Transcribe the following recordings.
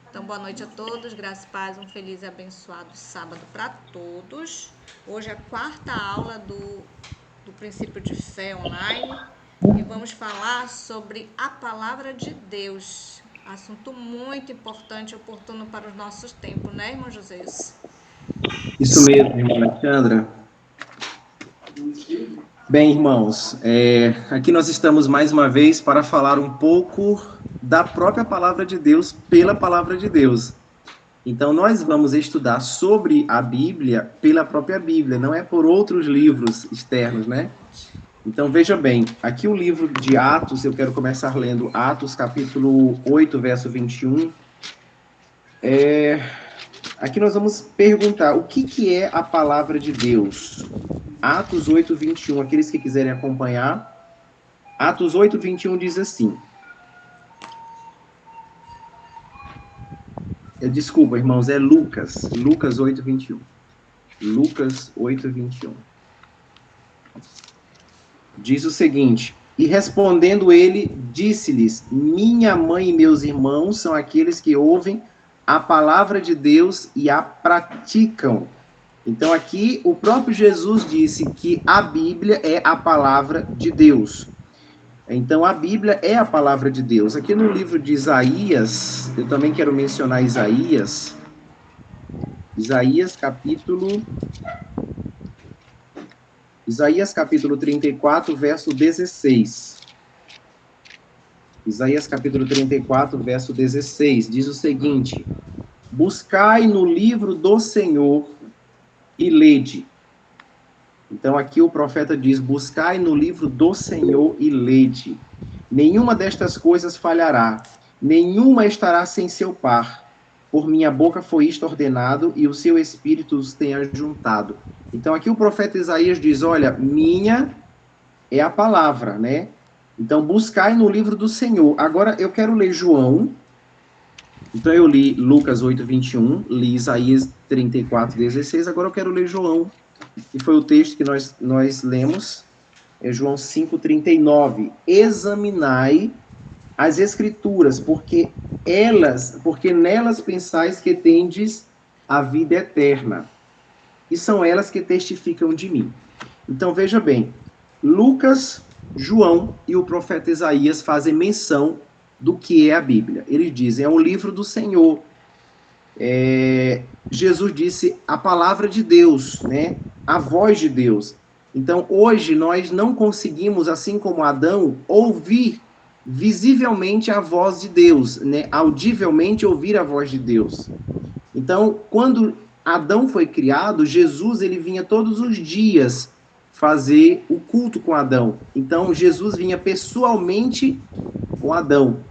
Então, boa noite a todos, graça e paz, um feliz e abençoado sábado para todos. Hoje é a quarta aula do princípio de fé online e vamos falar sobre a palavra de Deus. Assunto muito importante e oportuno para os nossos tempos, né, irmão José? Isso mesmo, irmã Alexandra. Bem, irmãos, aqui nós estamos mais uma vez para falar um pouco da própria palavra de Deus pela palavra de Deus. Então, nós vamos estudar sobre a Bíblia pela própria Bíblia, não é por outros livros externos, né? Então, veja bem, aqui o livro de Atos, eu quero começar lendo Atos, capítulo 8, verso 21. Aqui nós vamos perguntar o que é a palavra de Deus. Atos 8, 21, aqueles que quiserem acompanhar. Atos 8, 21 diz assim. Desculpa, irmãos, é Lucas. Lucas 8, 21. Lucas 8, 21. Diz o seguinte: e respondendo ele, disse-lhes: minha mãe e meus irmãos são aqueles que ouvem a palavra de Deus e a praticam. Então aqui o próprio Jesus disse que a Bíblia é a palavra de Deus. Então a Bíblia é a palavra de Deus. Aqui no livro de Isaías, eu também quero mencionar Isaías. Isaías capítulo 34, verso 16. Isaías capítulo 34, verso 16, diz o seguinte: buscai no livro do Senhor e lede. Então aqui o profeta diz: buscai no livro do Senhor e lede. Nenhuma destas coisas falhará, nenhuma estará sem seu par. Por minha boca foi isto ordenado, e o seu espírito os tem ajuntado. Então aqui o profeta Isaías diz: olha, minha é a palavra, né? Então buscai no livro do Senhor. Agora eu quero ler João. Então eu li Lucas 8, 21, li Isaías 34, 16, agora eu quero ler João, que foi o texto que nós lemos, é João 5, 39. Examinai as Escrituras, porque nelas pensais que tendes a vida eterna, e são elas que testificam de mim. Então veja bem, Lucas, João e o profeta Isaías fazem menção do que é a Bíblia. Eles dizem: é um livro do Senhor. Jesus disse a palavra de Deus, né? A voz de Deus. Então, hoje, nós não conseguimos, assim como Adão, ouvir visivelmente a voz de Deus, né? Audivelmente ouvir a voz de Deus. Então, quando Adão foi criado, Jesus ele vinha todos os dias fazer o culto com Adão. Então, Jesus vinha pessoalmente com Adão.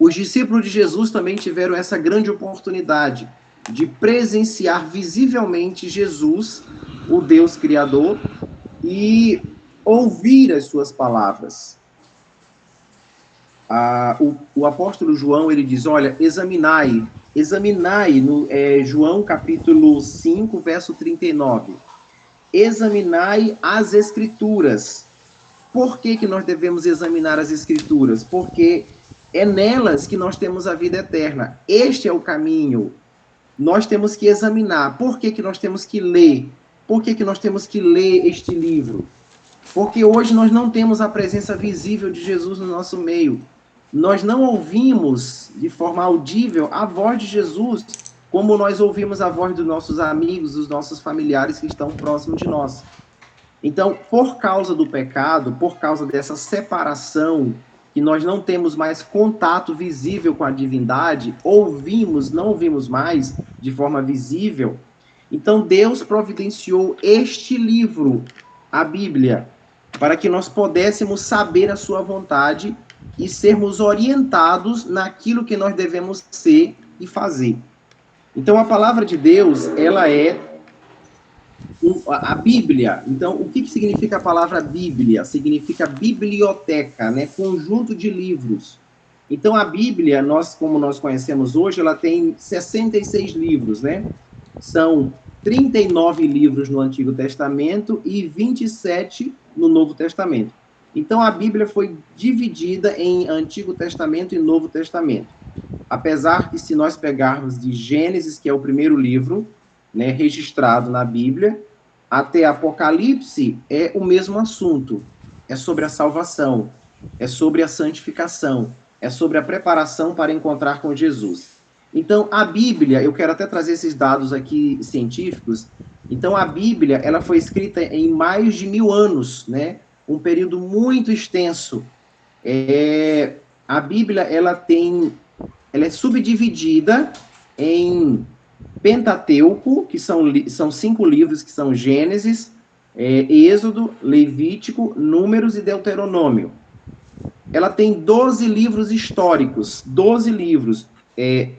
Os discípulos de Jesus também tiveram essa grande oportunidade de presenciar visivelmente Jesus, o Deus Criador, e ouvir as suas palavras. O apóstolo João, ele diz: olha, examinai no João capítulo 5, verso 39. Examinai as Escrituras. Por que nós devemos examinar as Escrituras? Porque é nelas que nós temos a vida eterna. Este é o caminho. Nós temos que examinar. Por que nós temos que ler? Por que nós temos que ler este livro? Porque hoje nós não temos a presença visível de Jesus no nosso meio. Nós não ouvimos de forma audível a voz de Jesus, como nós ouvimos a voz dos nossos amigos, dos nossos familiares que estão próximos de nós. Então, por causa do pecado, por causa dessa separação, que nós não temos mais contato visível com a divindade, não ouvimos mais de forma visível, então Deus providenciou este livro, a Bíblia, para que nós pudéssemos saber a sua vontade e sermos orientados naquilo que nós devemos ser e fazer. Então, a palavra de Deus, ela é a Bíblia. Então, o que significa a palavra Bíblia? Significa biblioteca, né? Conjunto de livros. Então, a Bíblia, como nós conhecemos hoje, ela tem 66 livros, né? São 39 livros no Antigo Testamento e 27 no Novo Testamento. Então, a Bíblia foi dividida em Antigo Testamento e Novo Testamento. apesar que se nós pegarmos de Gênesis, que é o primeiro livro, né, registrado na Bíblia, até Apocalipse, é o mesmo assunto. É sobre a salvação, é sobre a santificação, é sobre a preparação para encontrar com Jesus. Então, a Bíblia, eu quero até trazer esses dados aqui científicos. Então, a Bíblia, ela foi escrita em mais de 1000 anos, né? Um período muito extenso. A Bíblia, ela é subdividida em Pentateuco, que são 5 livros, que são Gênesis, Êxodo, Levítico, Números e Deuteronômio. Ela tem 12 livros históricos, 12 livros,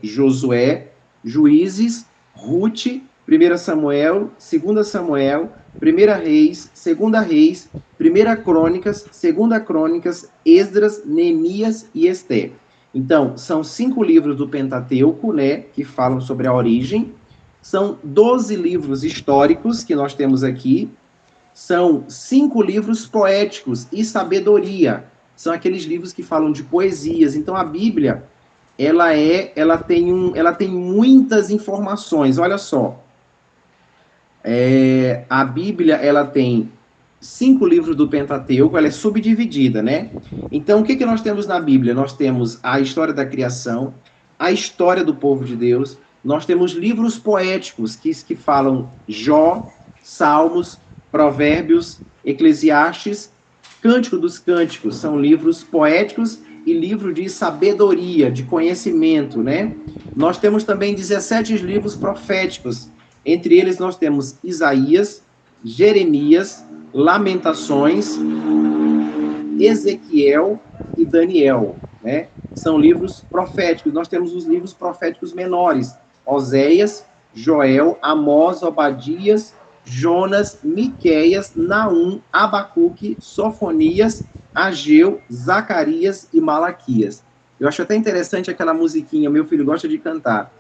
Josué, Juízes, Ruth, 1 Samuel, 2 Samuel, 1 Reis, 2 Reis, 1 Crônicas, 2 Crônicas, Esdras, Neemias e Ester. Então, são 5 livros do Pentateuco, né, que falam sobre a origem. São 12 livros históricos que nós temos aqui. São 5 livros poéticos e sabedoria. São aqueles livros que falam de poesias. Então, a Bíblia, ela tem muitas informações. Olha só. A Bíblia, ela tem 5 livros do Pentateuco, ela é subdividida, né? Então, o que nós temos na Bíblia? Nós temos a história da criação, a história do povo de Deus, nós temos livros poéticos que falam Jó, Salmos, Provérbios, Eclesiastes, Cântico dos Cânticos, são livros poéticos e livro de sabedoria, de conhecimento, né? Nós temos também 17 livros proféticos, entre eles nós temos Isaías, Jeremias, Lamentações, Ezequiel e Daniel, né? São livros proféticos. Nós temos os livros proféticos menores, Oséias, Joel, Amós, Obadias, Jonas, Miqueias, Naum, Abacuque, Sofonias, Ageu, Zacarias e Malaquias. Eu acho até interessante aquela musiquinha, meu filho gosta de cantar.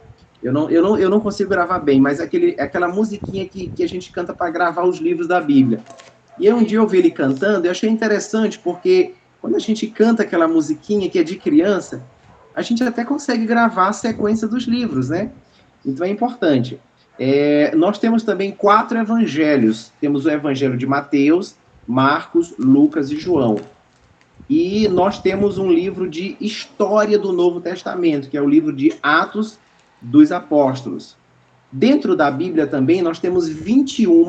Eu não consigo gravar bem, mas aquela musiquinha que a gente canta para gravar os livros da Bíblia. E um dia eu vi ele cantando, eu achei interessante, porque quando a gente canta aquela musiquinha que é de criança, a gente até consegue gravar a sequência dos livros, né? Então é importante. Nós temos também 4 evangelhos. Temos o evangelho de Mateus, Marcos, Lucas e João. E nós temos um livro de história do Novo Testamento, que é o livro de Atos dos Apóstolos. Dentro da Bíblia também nós temos 21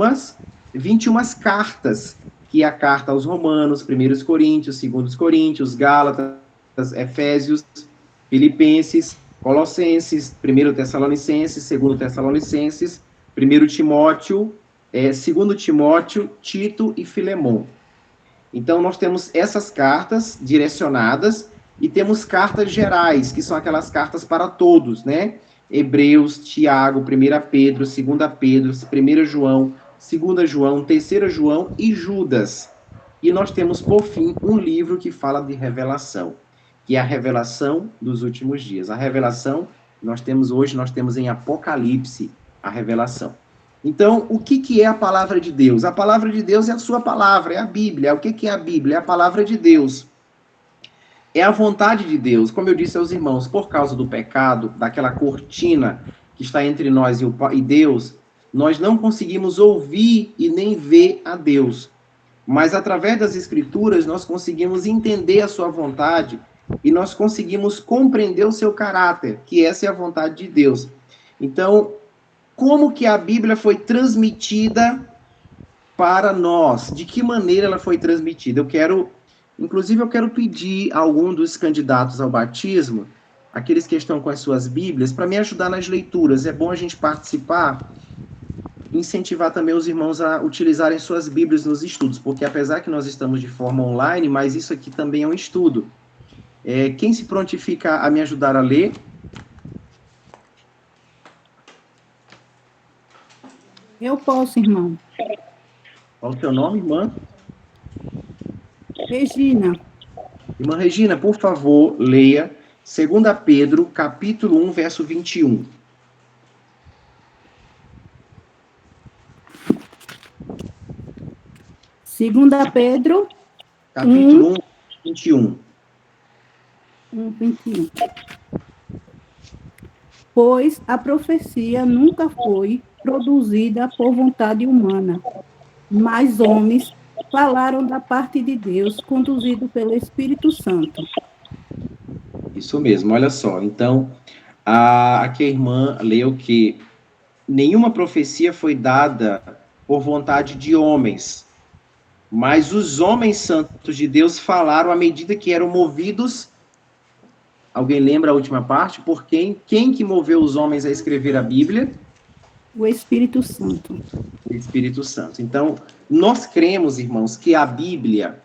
cartas, que é a carta aos Romanos, 1 Coríntios, 2 Coríntios, Gálatas, Efésios, Filipenses, Colossenses, 1 Tessalonicenses, 2 Tessalonicenses, 1 Timóteo, 2 Timóteo, Tito e Filemon. Então, nós temos essas cartas direcionadas e temos cartas gerais, que são aquelas cartas para todos, né? Hebreus, Tiago, 1 Pedro, 2 Pedro, 1 João, 2 João, 3 João e Judas. E nós temos, por fim, um livro que fala de revelação, que é a revelação dos últimos dias. A revelação, nós temos em Apocalipse, a revelação. Então, o que é a palavra de Deus? A palavra de Deus é a sua palavra, é a Bíblia. O que é a Bíblia? É a palavra de Deus. É a vontade de Deus. Como eu disse aos irmãos, por causa do pecado, daquela cortina que está entre nós e Deus, nós não conseguimos ouvir e nem ver a Deus. Mas, através das Escrituras, nós conseguimos entender a sua vontade e nós conseguimos compreender o seu caráter, que essa é a vontade de Deus. Então, como que a Bíblia foi transmitida para nós? De que maneira ela foi transmitida? Inclusive, eu quero pedir a algum dos candidatos ao batismo, aqueles que estão com as suas Bíblias, para me ajudar nas leituras. É bom a gente participar, incentivar também os irmãos a utilizarem suas Bíblias nos estudos, porque apesar que nós estamos de forma online, mas isso aqui também é um estudo. Quem se prontifica a me ajudar a ler? Eu posso, irmão. Qual o seu nome, irmã? Regina. Irmã Regina, por favor, leia 2 Pedro, capítulo 1, verso 21. Segunda Pedro. Capítulo 1, 21. 21. pois a profecia nunca foi produzida por vontade humana, mas homens falaram da parte de Deus, conduzido pelo Espírito Santo. Isso mesmo, olha só. Então, aqui a irmã leu que nenhuma profecia foi dada por vontade de homens, mas os homens santos de Deus falaram à medida que eram movidos. Alguém lembra a última parte? Por quem? Quem que moveu os homens a escrever a Bíblia? O Espírito Santo. O Espírito Santo. Então, nós cremos, irmãos, que a Bíblia,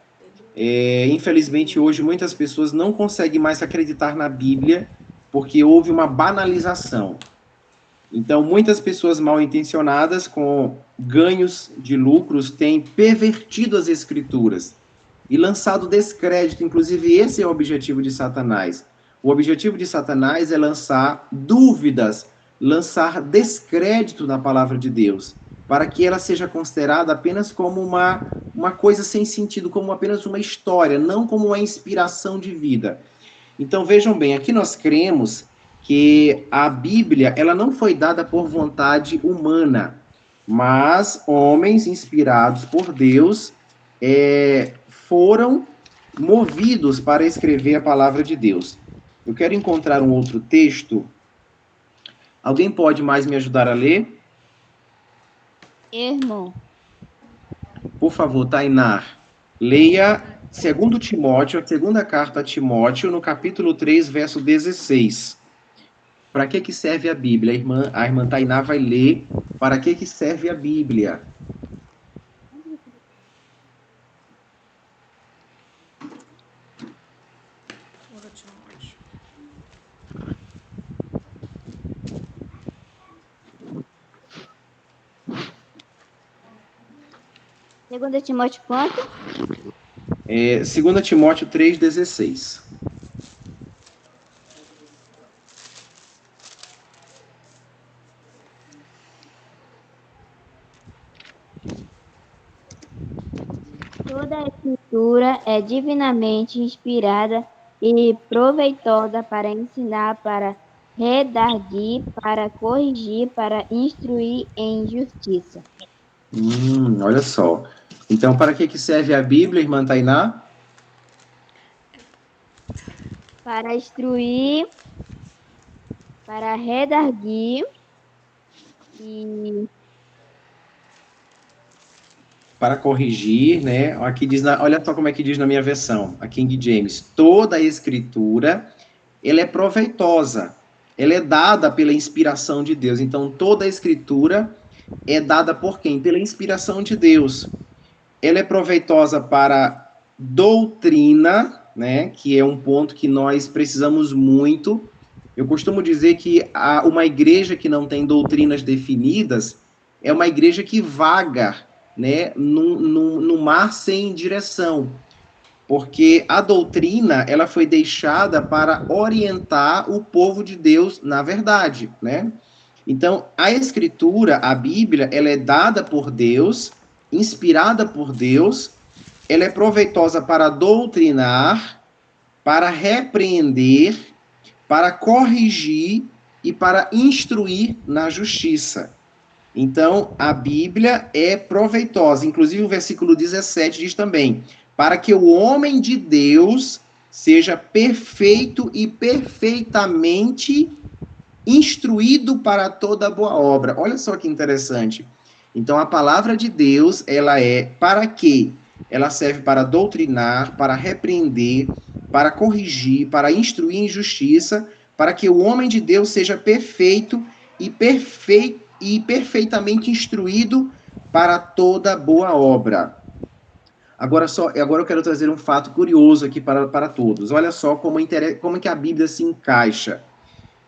infelizmente hoje muitas pessoas não conseguem mais acreditar na Bíblia porque houve uma banalização. Então, muitas pessoas mal intencionadas com ganhos de lucros têm pervertido as Escrituras e lançado descrédito. Inclusive, esse é o objetivo de Satanás. O objetivo de Satanás é lançar dúvidas, lançar descrédito na palavra de Deus, para que ela seja considerada apenas como uma coisa sem sentido, como apenas uma história, não como uma inspiração de vida. Então, vejam bem, aqui nós cremos que a Bíblia, ela não foi dada por vontade humana, mas homens inspirados por Deus foram movidos para escrever a palavra de Deus. Eu quero encontrar um outro texto. Alguém pode mais me ajudar a ler? Irmão. Por favor, Tainá, leia 2 Timóteo, a segunda carta a Timóteo, no capítulo 3, verso 16. Para que serve a Bíblia? A irmã Tainá vai ler para que serve a Bíblia. Segunda Timóteo quanto? 2 Timóteo 3,16. Toda a escritura é divinamente inspirada e proveitosa para ensinar, para redarguir, para corrigir, para instruir em justiça. Olha só. Então, para que serve a Bíblia, irmã Tainá? Para instruir, para redarguir e para corrigir, né? Aqui diz, olha só como é que diz na minha versão, a King James. Toda a escritura, ela é proveitosa. Ela é dada pela inspiração de Deus. Então, toda a escritura é dada por quem? Pela inspiração de Deus. Ela é proveitosa para doutrina, né? Que é um ponto que nós precisamos muito. Eu costumo dizer que uma igreja que não tem doutrinas definidas é uma igreja que vaga, né, no mar sem direção, porque a doutrina ela foi deixada para orientar o povo de Deus na verdade, né? Então a escritura, a Bíblia, ela é dada por Deus, inspirada por Deus, ela é proveitosa para doutrinar, para repreender, para corrigir e para instruir na justiça. Então, a Bíblia é proveitosa. Inclusive, o versículo 17 diz também, para que o homem de Deus seja perfeito e perfeitamente instruído para toda boa obra. Olha só que interessante. Então, a palavra de Deus, ela é para quê? Ela serve para doutrinar, para repreender, para corrigir, para instruir em justiça, para que o homem de Deus seja perfeito e perfeitamente instruído para toda boa obra. Agora eu quero trazer um fato curioso aqui para todos. Olha só como que a Bíblia se encaixa.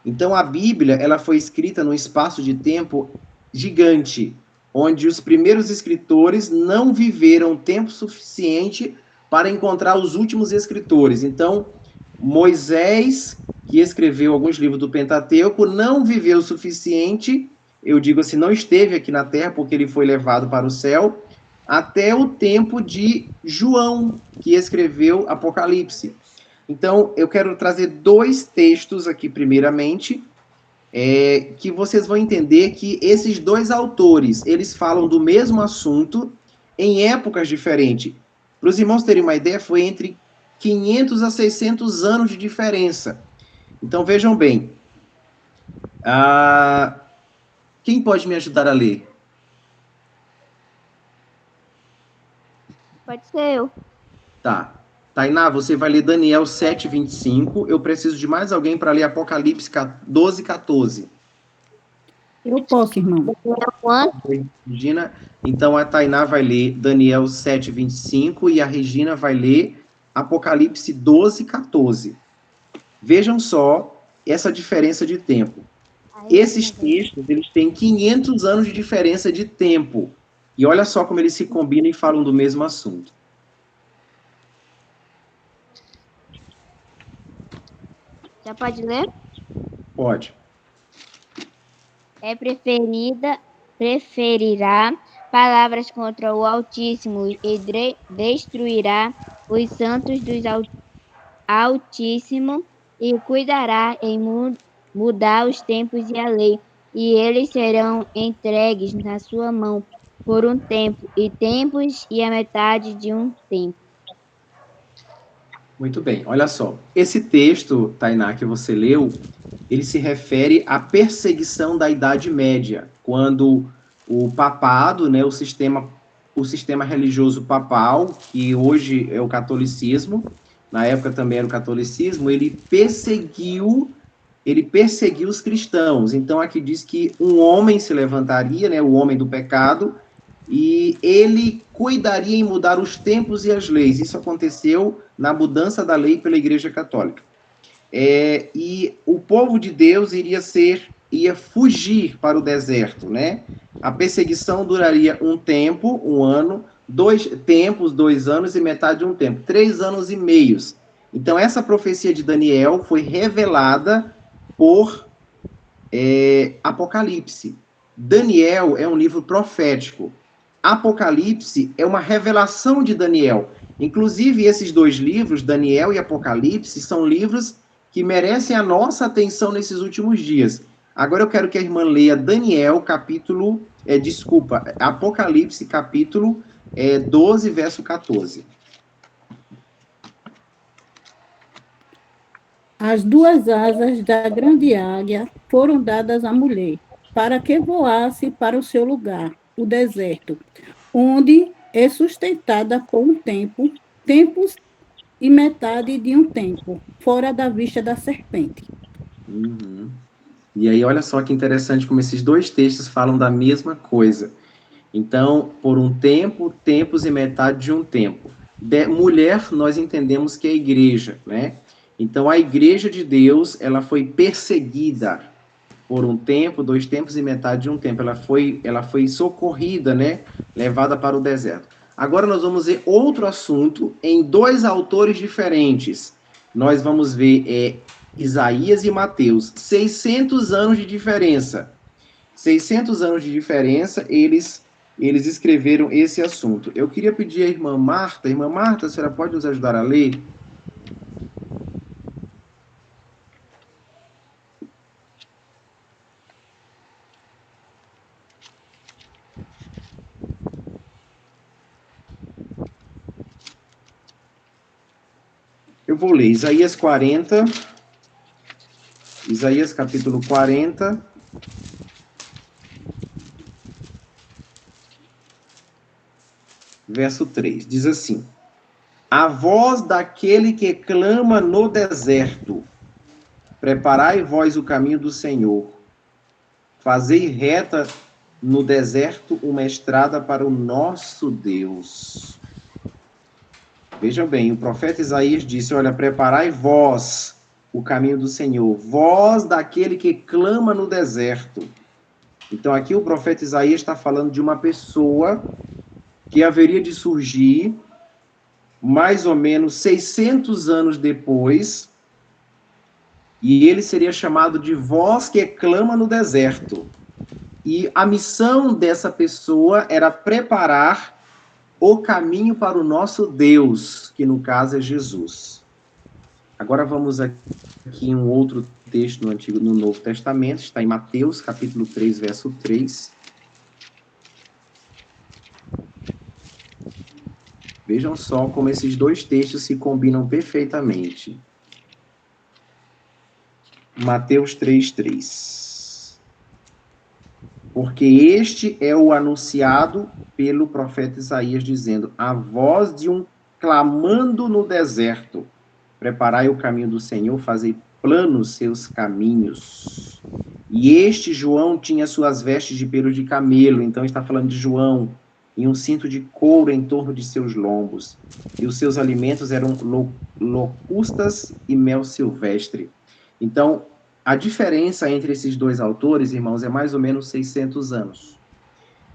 Então, a Bíblia ela foi escrita num espaço de tempo gigante, onde os primeiros escritores não viveram tempo suficiente para encontrar os últimos escritores. Então, Moisés, que escreveu alguns livros do Pentateuco, não viveu o suficiente, eu digo assim, não esteve aqui na Terra, porque ele foi levado para o céu, até o tempo de João, que escreveu Apocalipse. Então, eu quero trazer dois textos aqui, primeiramente. que vocês vão entender que esses dois autores, eles falam do mesmo assunto em épocas diferentes. Para os irmãos terem uma ideia, foi entre 500 a 600 anos de diferença. Então, vejam bem. Quem pode me ajudar a ler? Pode ser eu. Tá. Tainá, você vai ler Daniel 7:25. Eu preciso de mais alguém para ler Apocalipse 12:14. Eu posso, irmão. Regina, então a Tainá vai ler Daniel 7:25 e a Regina vai ler Apocalipse 12:14. Vejam só essa diferença de tempo. Esses textos, eles têm 500 anos de diferença de tempo. E olha só como eles se combinam e falam do mesmo assunto. Já pode ler? Pode. Preferirá palavras contra o Altíssimo e destruirá os santos do Altíssimo e cuidará em mudar os tempos e a lei, e eles serão entregues na sua mão por um tempo, e tempos e a metade de um tempo. Muito bem, olha só. Esse texto, Tainá, que você leu, ele se refere à perseguição da Idade Média, quando o papado, né, o sistema religioso papal, que hoje é o catolicismo, na época também era o catolicismo, ele perseguiu os cristãos. Então, aqui diz que um homem se levantaria, né, o homem do pecado, e ele cuidaria em mudar os tempos e as leis. Isso aconteceu na mudança da lei pela Igreja Católica. E o povo de Deus ia fugir para o deserto, né? A perseguição duraria um tempo, um ano, 2 tempos, 2 anos e metade de um tempo, 3 anos e meios. Então, essa profecia de Daniel foi revelada por Apocalipse. Daniel é um livro profético. Apocalipse é uma revelação de Daniel. Inclusive, esses dois livros, Daniel e Apocalipse, são livros que merecem a nossa atenção nesses últimos dias. Agora eu quero que a irmã leia Apocalipse, capítulo 12, verso 14. As 2 asas da grande águia foram dadas à mulher, para que voasse para o seu lugar, o deserto, onde é sustentada por um tempo, tempos e metade de um tempo, fora da vista da serpente. Uhum. E aí, olha só que interessante como esses dois textos falam da mesma coisa. Então, por um tempo, tempos e metade de um tempo. Mulher, nós entendemos que é a igreja, né? Então, a igreja de Deus, ela foi perseguida por um tempo, 2 tempos e metade de um tempo. Ela foi socorrida, né? Levada para o deserto. Agora nós vamos ver outro assunto em 2 autores diferentes. Nós vamos ver Isaías e Mateus. 600 anos de diferença. 600 anos de diferença, eles escreveram esse assunto. Eu queria pedir à irmã Marta, a senhora pode nos ajudar a ler? Eu vou ler Isaías 40, Isaías capítulo 40, verso 3, diz assim: a voz daquele que clama no deserto, preparai vós o caminho do Senhor, fazei reta no deserto uma estrada para o nosso Deus. Vejam bem, o profeta Isaías disse, olha, preparai vós o caminho do Senhor, voz daquele que clama no deserto. Então aqui o profeta Isaías está falando de uma pessoa que haveria de surgir mais ou menos 600 anos depois, e ele seria chamado de voz que clama no deserto. E a missão dessa pessoa era preparar o caminho para o nosso Deus, que no caso é Jesus. Agora vamos aqui em um outro texto no Novo Testamento, está em Mateus, capítulo 3, verso 3. Vejam só como esses dois textos se combinam perfeitamente. Mateus 3, 3. Porque este é o anunciado pelo profeta Isaías, dizendo: a voz de um clamando no deserto, preparai o caminho do Senhor, fazei planos seus caminhos. E este João tinha suas vestes de pelo de camelo, então está falando de João, e um cinto de couro em torno de seus lombos. E os seus alimentos eram locustas e mel silvestre. Então, a diferença entre esses dois autores, irmãos, é mais ou menos 600 anos.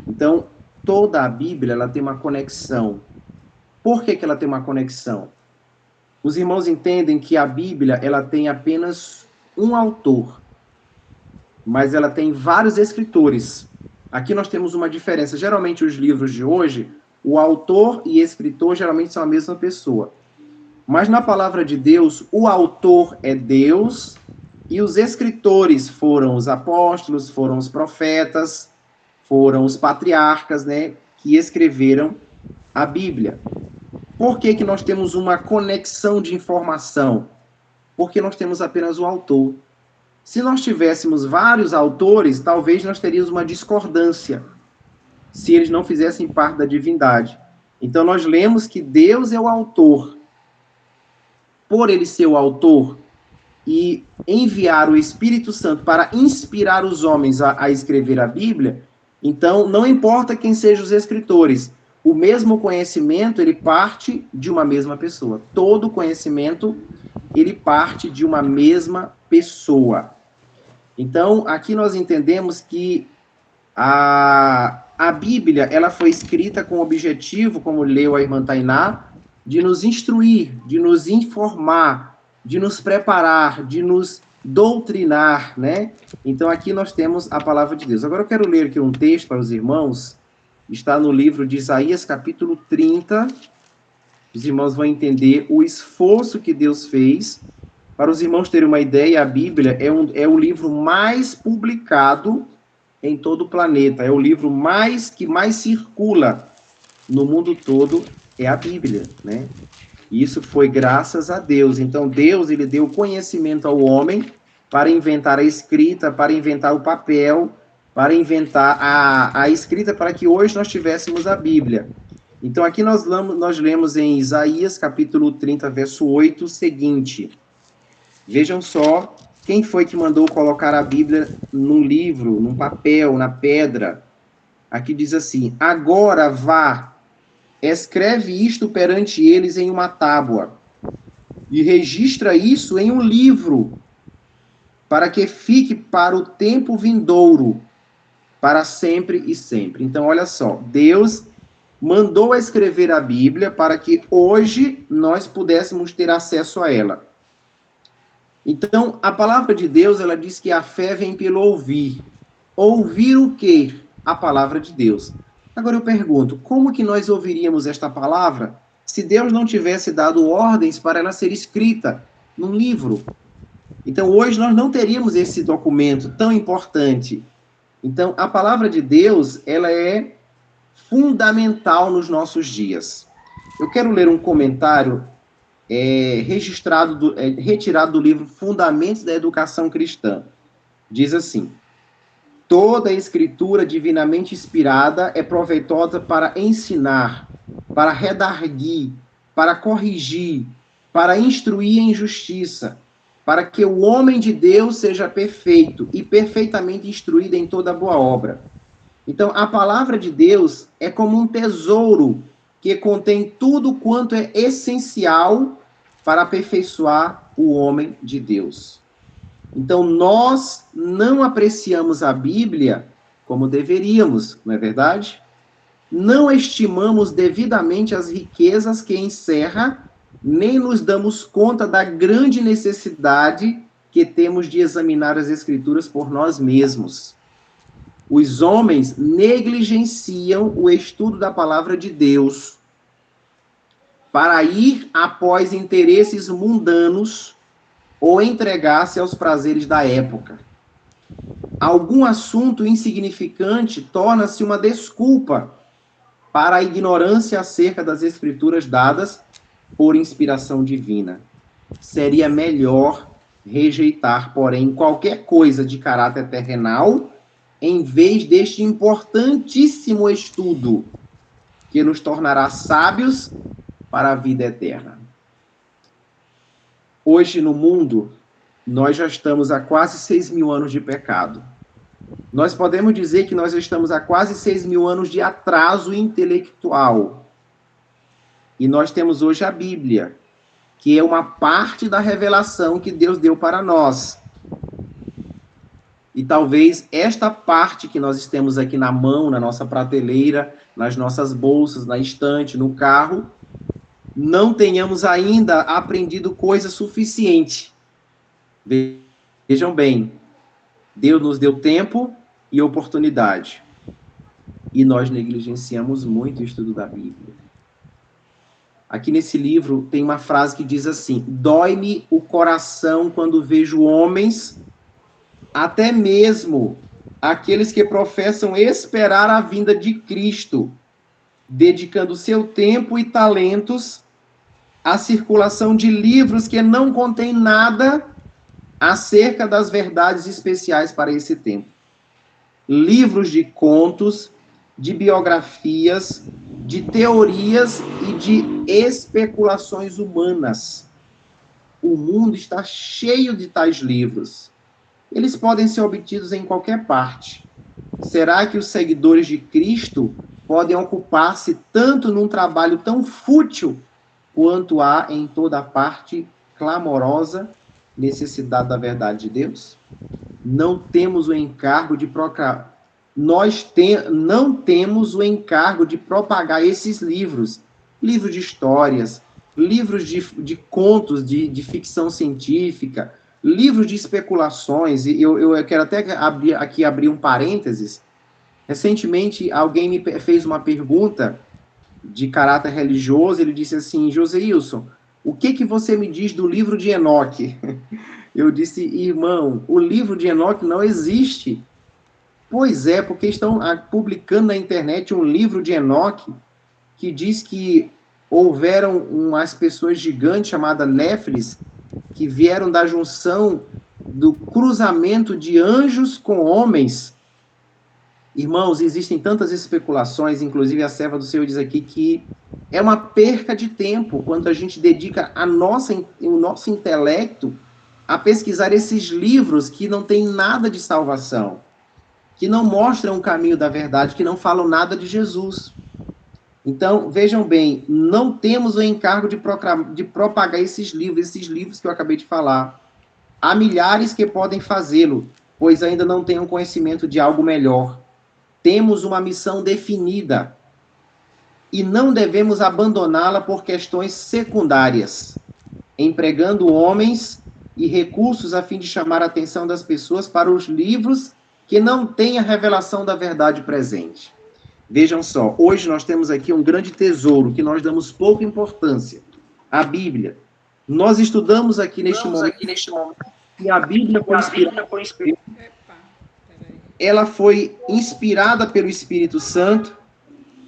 Então, toda a Bíblia, ela tem uma conexão. Por que ela tem uma conexão? Os irmãos entendem que a Bíblia, ela tem apenas um autor, mas ela tem vários escritores. Aqui nós temos uma diferença. Geralmente, os livros de hoje, o autor e escritor geralmente são a mesma pessoa. Mas na palavra de Deus, o autor é Deus e os escritores foram os apóstolos, foram os profetas, foram os patriarcas, né, que escreveram a Bíblia. Por que nós temos uma conexão de informação? Porque nós temos apenas um autor. Se nós tivéssemos vários autores, talvez nós teríamos uma discordância, se eles não fizessem parte da divindade. Então nós lemos que Deus é o autor. Por ele ser o autor e enviar o Espírito Santo para inspirar os homens a escrever a Bíblia, então não importa quem sejam os escritores, o mesmo conhecimento, ele parte de uma mesma pessoa. Todo conhecimento, ele parte de uma mesma pessoa. Então, aqui nós entendemos que a Bíblia, ela foi escrita com o objetivo, como leu a irmã Tainá, de nos instruir, de nos informar, de nos preparar, de nos doutrinar, né? Então, aqui nós temos a palavra de Deus. Agora eu quero ler aqui um texto para os irmãos. Está no livro de Isaías, capítulo 30. Os irmãos vão entender o esforço que Deus fez. Para os irmãos terem uma ideia, a Bíblia é o livro mais publicado em todo o planeta. É o livro que mais circula no mundo todo, é a Bíblia, né? E isso foi graças a Deus. Então, Deus, ele deu conhecimento ao homem para inventar a escrita, para inventar o papel, para inventar a escrita, para que hoje nós tivéssemos a Bíblia. Então, aqui nós lemos em Isaías, capítulo 30, verso 8, o seguinte. Vejam só quem foi que mandou colocar a Bíblia num livro, num papel, na pedra. Aqui diz assim: agora vá, escreve isto perante eles em uma tábua, e registra isso em um livro, para que fique para o tempo vindouro, para sempre e sempre. Então, olha só, Deus mandou escrever a Bíblia para que hoje nós pudéssemos ter acesso a ela. Então, a palavra de Deus, ela diz que a fé vem pelo ouvir. Ouvir o quê? A palavra de Deus. Agora eu pergunto, como que nós ouviríamos esta palavra se Deus não tivesse dado ordens para ela ser escrita num livro? Então, hoje nós não teríamos esse documento tão importante. Então, a palavra de Deus, ela é fundamental nos nossos dias. Eu quero ler um comentário retirado do livro Fundamentos da Educação Cristã. Diz assim: toda a escritura divinamente inspirada é proveitosa para ensinar, para redarguir, para corrigir, para instruir em justiça, para que o homem de Deus seja perfeito e perfeitamente instruído em toda boa obra. Então, a palavra de Deus é como um tesouro que contém tudo quanto é essencial para aperfeiçoar o homem de Deus. Então, nós não apreciamos a Bíblia como deveríamos, não é verdade? Não estimamos devidamente as riquezas que encerra, nem nos damos conta da grande necessidade que temos de examinar as Escrituras por nós mesmos. Os homens negligenciam o estudo da palavra de Deus para ir após interesses mundanos, ou entregar-se aos prazeres da época. Algum assunto insignificante torna-se uma desculpa para a ignorância acerca das escrituras dadas por inspiração divina. Seria melhor rejeitar, porém, qualquer coisa de caráter terrenal, em vez deste importantíssimo estudo, que nos tornará sábios para a vida eterna. Hoje, no mundo, nós já estamos há quase 6.000 anos de pecado. Nós podemos dizer que nós estamos há quase 6.000 anos de atraso intelectual. E nós temos hoje a Bíblia, que é uma parte da revelação que Deus deu para nós. E talvez esta parte que nós temos aqui na mão, na nossa prateleira, nas nossas bolsas, na estante, no carro, não tenhamos ainda aprendido coisa suficiente. Vejam bem, Deus nos deu tempo e oportunidade. E nós negligenciamos muito o estudo da Bíblia. Aqui nesse livro tem uma frase que diz assim: dói-me o coração quando vejo homens, até mesmo aqueles que professam esperar a vinda de Cristo, dedicando seu tempo e talentos à circulação de livros que não contêm nada acerca das verdades especiais para esse tempo. Livros de contos, de biografias, de teorias e de especulações humanas. O mundo está cheio de tais livros. Eles podem ser obtidos em qualquer parte. Será que os seguidores de Cristo podem ocupar-se tanto num trabalho tão fútil quanto há em toda parte clamorosa necessidade da verdade de Deus? Não temos o encargo de não temos o encargo de propagar esses livros de histórias, livros de contos de ficção científica, livros de especulações. E eu quero até abrir um parênteses. Recentemente, alguém me fez uma pergunta de caráter religioso. Ele disse assim: Joseilson, o que você me diz do livro de Enoque? Eu disse: irmão, o livro de Enoque não existe. Pois é, porque estão publicando na internet um livro de Enoque que diz que houveram umas pessoas gigantes chamadas Néfilis que vieram da junção do cruzamento de anjos com homens. Irmãos, existem tantas especulações, inclusive a serva do Senhor diz aqui que é uma perca de tempo quando a gente dedica o nosso intelecto a pesquisar esses livros que não têm nada de salvação, que não mostram o caminho da verdade, que não falam nada de Jesus. Então, vejam bem, não temos o encargo de propagar esses livros que eu acabei de falar. Há milhares que podem fazê-lo, pois ainda não têm um conhecimento de algo melhor. Temos uma missão definida e não devemos abandoná-la por questões secundárias, empregando homens e recursos a fim de chamar a atenção das pessoas para os livros que não têm a revelação da verdade presente. Vejam só, hoje nós temos aqui um grande tesouro que nós damos pouca importância, a Bíblia. Nós estudamos aqui neste momento que a Bíblia ela foi inspirada pelo Espírito Santo.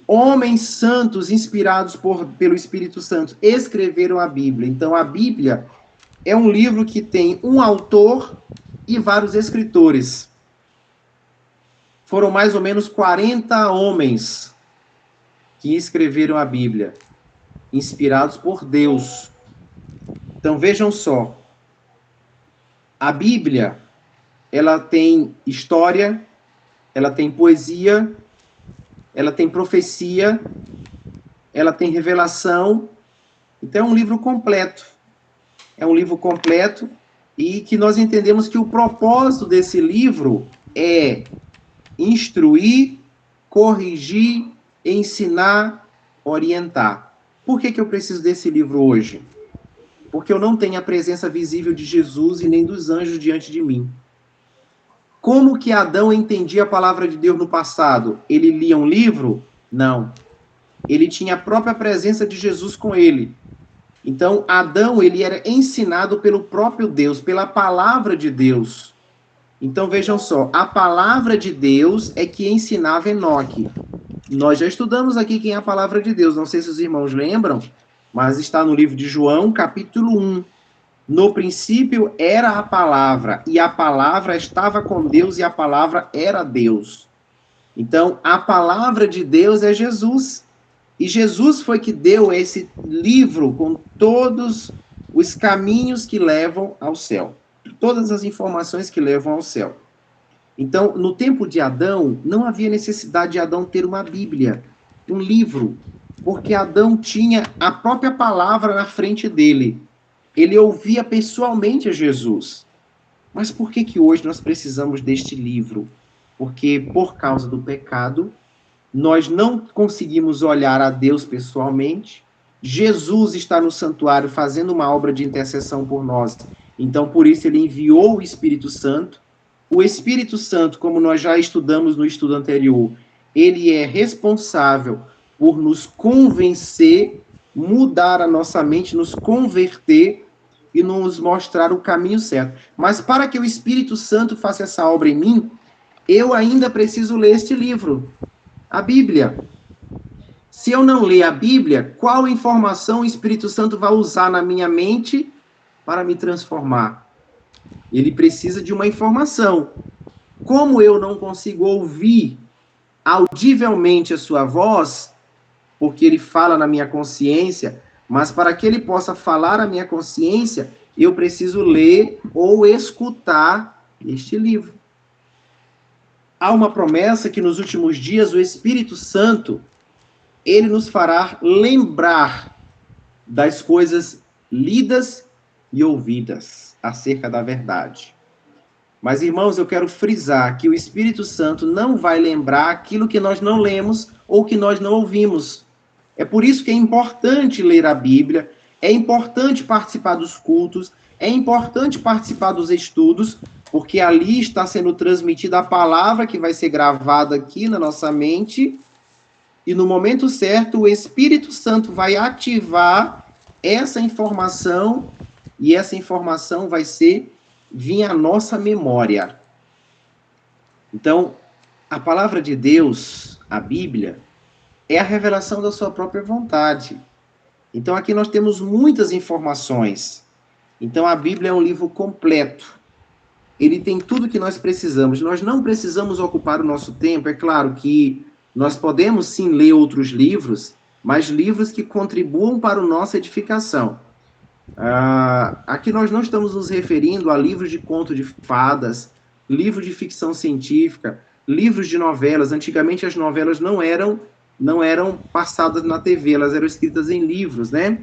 Homens santos inspirados pelo Espírito Santo escreveram a Bíblia. Então a Bíblia é um livro que tem um autor e vários escritores. Foram mais ou menos 40 homens que escreveram a Bíblia, inspirados por Deus. Então vejam só, a Bíblia, ela tem história, ela tem poesia, ela tem profecia, ela tem revelação. Então é um livro completo. É um livro completo e que nós entendemos que o propósito desse livro é instruir, corrigir, ensinar, orientar. Por que eu preciso desse livro hoje? Porque eu não tenho a presença visível de Jesus e nem dos anjos diante de mim. Como que Adão entendia a palavra de Deus no passado? Ele lia um livro? Não. Ele tinha a própria presença de Jesus com ele. Então, Adão, ele era ensinado pelo próprio Deus, pela palavra de Deus. Então, vejam só, a palavra de Deus é que ensinava Enoque. Nós já estudamos aqui quem é a palavra de Deus, não sei se os irmãos lembram, mas está no livro de João, capítulo 1. No princípio era a palavra, e a palavra estava com Deus, e a palavra era Deus. Então, a palavra de Deus é Jesus. E Jesus foi que deu esse livro com todos os caminhos que levam ao céu. Todas as informações que levam ao céu. Então, no tempo de Adão, não havia necessidade de Adão ter uma Bíblia, um livro, porque Adão tinha a própria palavra na frente dele. Ele ouvia pessoalmente a Jesus. Mas por que hoje nós precisamos deste livro? Porque, por causa do pecado, nós não conseguimos olhar a Deus pessoalmente. Jesus está no santuário fazendo uma obra de intercessão por nós. Então, por isso, ele enviou o Espírito Santo. O Espírito Santo, como nós já estudamos no estudo anterior, ele é responsável por nos convencer, mudar a nossa mente, nos converter e nos mostrar o caminho certo. Mas para que o Espírito Santo faça essa obra em mim, eu ainda preciso ler este livro, a Bíblia. Se eu não ler a Bíblia, qual informação o Espírito Santo vai usar na minha mente para me transformar? Ele precisa de uma informação. Como eu não consigo ouvir audivelmente a sua voz, porque ele fala na minha consciência, mas para que ele possa falar à minha consciência, eu preciso ler ou escutar este livro. Há uma promessa que nos últimos dias o Espírito Santo, ele nos fará lembrar das coisas lidas e ouvidas acerca da verdade. Mas, irmãos, eu quero frisar que o Espírito Santo não vai lembrar aquilo que nós não lemos ou que nós não ouvimos. É por isso que é importante ler a Bíblia, é importante participar dos cultos, é importante participar dos estudos, porque ali está sendo transmitida a palavra que vai ser gravada aqui na nossa mente, e no momento certo o Espírito Santo vai ativar essa informação, e essa informação vai vir à nossa memória. Então, a palavra de Deus, a Bíblia, é a revelação da sua própria vontade. Então, aqui nós temos muitas informações. Então, a Bíblia é um livro completo. Ele tem tudo que nós precisamos. Nós não precisamos ocupar o nosso tempo. É claro que nós podemos, sim, ler outros livros, mas livros que contribuam para a nossa edificação. Aqui nós não estamos nos referindo a livros de conto de fadas, livros de ficção científica, livros de novelas. Antigamente as novelas não eram passadas na TV, elas eram escritas em livros, né?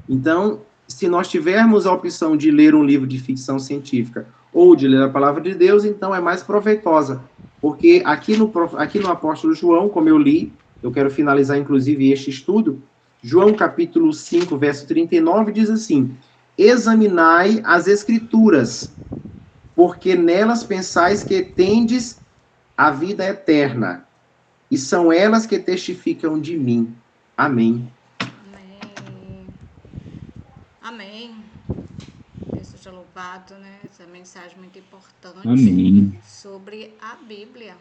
Então, se nós tivermos a opção de ler um livro de ficção científica ou de ler a palavra de Deus, então é mais proveitosa, porque aqui no apóstolo João, como eu li, eu quero finalizar inclusive este estudo, João capítulo 5, verso 39, diz assim: examinai as escrituras, porque nelas pensais que tendes a vida eterna, e são elas que testificam de mim. Amém. Amém. Amém. Deus seja louvado, né? Essa mensagem muito importante. Amém. Sobre a Bíblia.